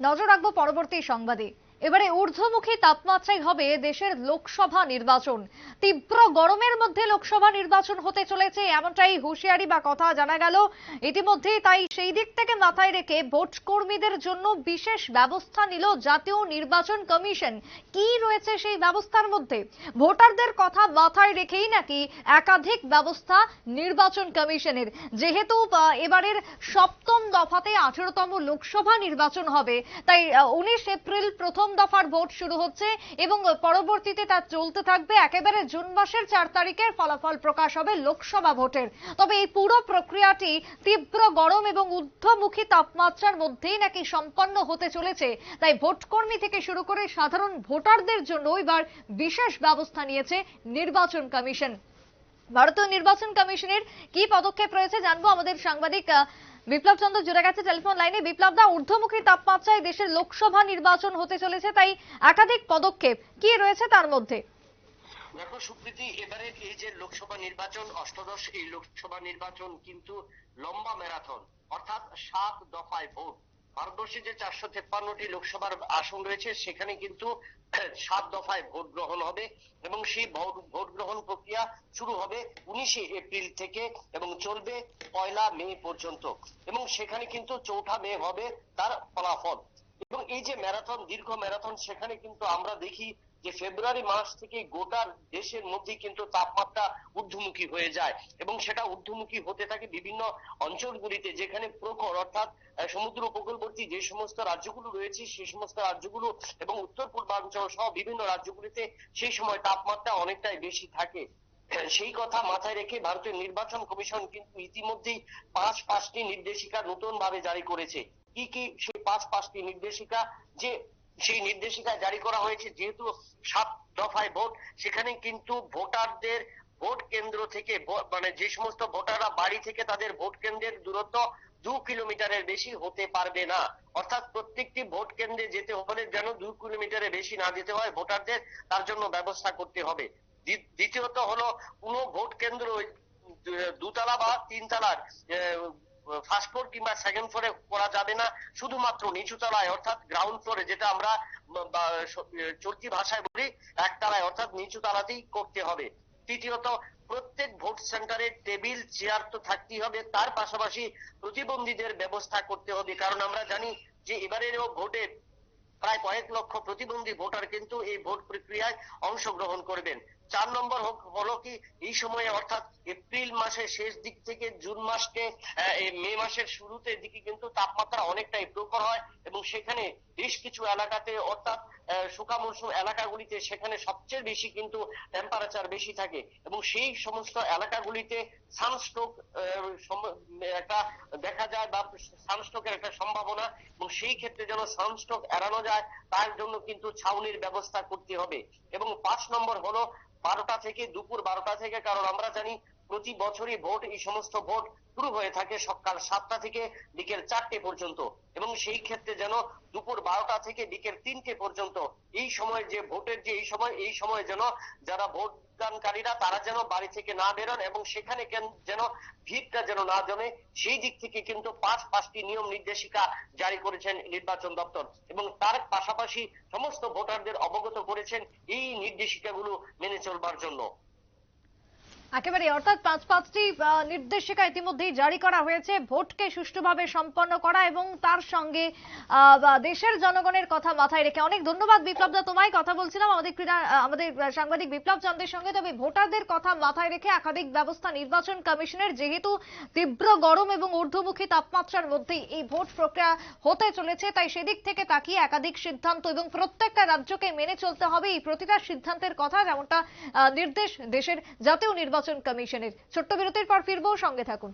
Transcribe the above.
নজর রাখবো পরবর্তী সংবাদে। এবারে ঊর্ধ্বমুখী তাপমাত্রায় হবে দেশের লোকসভা নির্বাচন। তীব্র গরমের মধ্যে লোকসভা নির্বাচন হতে চলেছে, এমনটাই হুঁশিয়ারি বা কথা জানা গেল ইতিমধ্যেই। তাই সেই দিক থেকে মাথায় রেখে ভোট কর্মীদের জন্য বিশেষ ব্যবস্থা নিল জাতীয় নির্বাচন কমিশন। কি রয়েছে সেই ব্যবস্থার মধ্যে? ভোটারদের কথা মাথায় রেখেই নাকি একাধিক ব্যবস্থা নির্বাচন কমিশনের। যেহেতু এবারের সপ্তম দফাতে 18তম লোকসভা নির্বাচন হবে, তাই 19 এপ্রিল প্রথম দফার ভোট শুরু হচ্ছে এবং পরবর্তীতে তা চলতে থাকবে। একেবারে জুন মাসের 4 তারিখের ফলাফল প্রকাশ হবে লোকসভা ভোটের। তবে এই পুরো প্রক্রিয়াটি তীব্র গরম এবং ঊর্ধ্বমুখী তাপমাত্রার মধ্যেই নাকি সম্পন্ন হতে চলেছে। তাই ভোটকর্মী থেকে শুরু করে সাধারণ ভোটারদের জন্য এবার বিশেষ ব্যবস্থা নিয়েছে নির্বাচন কমিশন। ভারতীয় নির্বাচন কমিশনের কি পদক্ষেপ রয়েছে জানবো। আমাদের সাংবাদিক বিপ্লব চন্দ্র জুড়ে গেছে টেলিফোন লাইনে। বিপ্লব দা, ঊর্ধ্বমুখী তাপমাত্রায় দেশের লোকসভা নির্বাচন হতে চলেছে, তাই একাধিক পদক্ষেপ কি রয়েছে তার মধ্যে? দেখো সুপ্রীতি, এবারে এই যে লোকসভা নির্বাচন, অষ্টাদশ এই লোকসভা নির্বাচন কিন্তু লম্বা ম্যারাথন, অর্থাৎ 7 দফায় ভোট। ভারতবর্ষে যে 453টি লোকসভার আসন রয়েছে সেখানে কিন্তু 7 দফায় ভোট গ্রহণ হবে এবং সেই ভোট গ্রহণ প্রক্রিয়া শুরু হবে 19 এপ্রিল থেকে এবং চলবে 1 মে পর্যন্ত, এবং সেখানে কিন্তু 4 মে হবে তার ফলাফল। এবং এই যে ম্যারাথন, দীর্ঘ ম্যারাথন, সেখানে কিন্তু আমরা দেখি যে ফেব্রুয়ারি মাস থেকে গোটা দেশের মধ্যে কিন্তু তাপমাত্রা ঊর্ধ্বমুখী হয়ে যায় এবং সেটা ঊর্ধ্বমুখী হতে থাকে বিভিন্ন অঞ্চলগুলিতে, যেখানে প্রখর অর্থাৎ সমুদ্র উপকূলবর্তী যে সমস্ত রাজ্যগুলো রয়েছে সেই সমস্ত রাজ্যগুলো এবং উত্তর পূর্বাঞ্চল সহ বিভিন্ন রাজ্যগুলিতে সেই সময় তাপমাত্রা অনেকটাই বেশি থাকে। সেই কথা মাথায় রেখে ভারতের নির্বাচন কমিশন কিন্তু ইতিমধ্যেই 5টি নির্দেশিকা নতুন ভাবে জারি করেছে। কি কি সেই 5টি নির্দেশিকা? যে সেই নির্দেশিকা জারি করা হয়েছে, যেহেতু 7 দফায় ভোট, সেখানে কিন্তু ভোটারদের ভোট কেন্দ্র থেকে মানে যে সমস্ত ভোটাররা বাড়ি থেকে তাদের ভোট কেন্দ্রের দূরত্ব 2 কিলোমিটারের বেশি হতে পারবে না। অর্থাৎ প্রত্যেকটি ভোট কেন্দ্রে যেতে হলে যেন 2 কিলোমিটারের বেশি না যেতে হয় ভোটারদের, তার জন্য ব্যবস্থা করতে হবে। দ্বিতীয়ত হলো, কোনো ভোট কেন্দ্র দুতলা বা তিনতলার ফার্স্ট ফ্লোর কিংবা সেকেন্ড ফ্লোরে করা যাবে না, শুধুমাত্র নিচু তলায় অর্থাৎ গ্রাউন্ড ফ্লোরে, যেটা আমরা চলতি ভাষায় বলি একতলায় অর্থাৎ নিচু তলাতেই করতে হবে। তৃতীয়ত, প্রত্যেক ভোট সেন্টারে টেবিল চেয়ার তো থাকতেই হবে, তার পাশাপাশি প্রতিবন্ধীদের ব্যবস্থা করতে হবে, কারণ আমরা জানি যে এবারেরও ভোটে প্রায় কয়েক লক্ষ প্রতিবন্ধী ভোটার কিন্তু এই ভোট প্রক্রিয়ায় অংশগ্রহণ করবেন। 4 নম্বর হলো কি, এই সময়ে অর্থাৎ এপ্রিল মাসের শেষ দিক থেকে জুন মাসকে মে মাসের শুরুতে দিকে কিন্তু তাপমাত্রা অনেকটাই প্রখর হয় এবং সেখানে বেশ কিছু এলাকাতে অর্থাৎ শুকা মৌসুম এলাকাগুলিতে সেখানে সবচেয়ে বেশি কিন্তু টেম্পারেচার বেশি থাকে এবং সেই সমস্ত এলাকাগুলিতে সানস্ট্রোক একটা দেখা যায় বা সানস্ট্রোকের একটা সম্ভাবনা, এবং সেই ক্ষেত্রে যেন সানস্ট্রোক এড়ানো যায় তার জন্য কিন্তু ছাউনির ব্যবস্থা করতে হবে। এবং 5 নম্বর হলো 12টা থেকে দুপুর 12টা থেকে, কারণ আমরা জানি প্রতি বছরই ভোট, এই সমস্ত ভোট শুরু হয়ে থাকে সকাল 7টা থেকে বিকেল 4টে পর্যন্ত, এবং সেই ক্ষেত্রে যেন দুপুর 12টা থেকে বিকেল 3টে পর্যন্ত এই সময় যে ভোটের যে এই সময় যেন যারা ভোট দানকারীরা তারা যেন বাড়ি থেকে না বেরোন এবং সেখানে যেন ভিড়টা যেন না জমে, সেই দিক থেকে কিন্তু 5টি নিয়ম নির্দেশিকা জারি করেছেন নির্বাচন দপ্তর এবং তার পাশাপাশি সমস্ত ভোটারদের অবগত করেছেন এই নির্দেশিকাগুলো মেনে চলবার জন্য। একেবারে, অর্থাৎ 5টি নির্দেশিকা ইতিমধ্যেই জারি করা হয়েছে ভোটকে সুষ্ঠুভাবে সম্পন্ন করা এবং তার সঙ্গে দেশের জনগণের কথা মাথায় রেখে। অনেক ধন্যবাদ বিপ্লব দা, তোমায় কথা বলছিলাম আমাদের সাংবাদিক বিপ্লব চন্দ্রের সঙ্গে। তবে ভোটারদের কথা মাথায় রেখে একাধিক ব্যবস্থা নির্বাচন কমিশনের, যেহেতু তীব্র গরম এবং ঊর্ধ্বমুখী তাপমাত্রার মধ্যেই এই ভোট প্রক্রিয়া হতে চলেছে, তাই সেদিক থেকে তাকিয়ে একাধিক সিদ্ধান্ত এবং প্রত্যেকটা রাজ্যকে মেনে চলতে হবে এই প্রতিটা সিদ্ধান্তের কথা, যেমনটা নির্দেশ দেশের জাতীয় নির্বাচন কমিশনের। ছোট্ট বিরতির পর ফিরবো, সঙ্গে থাকুন।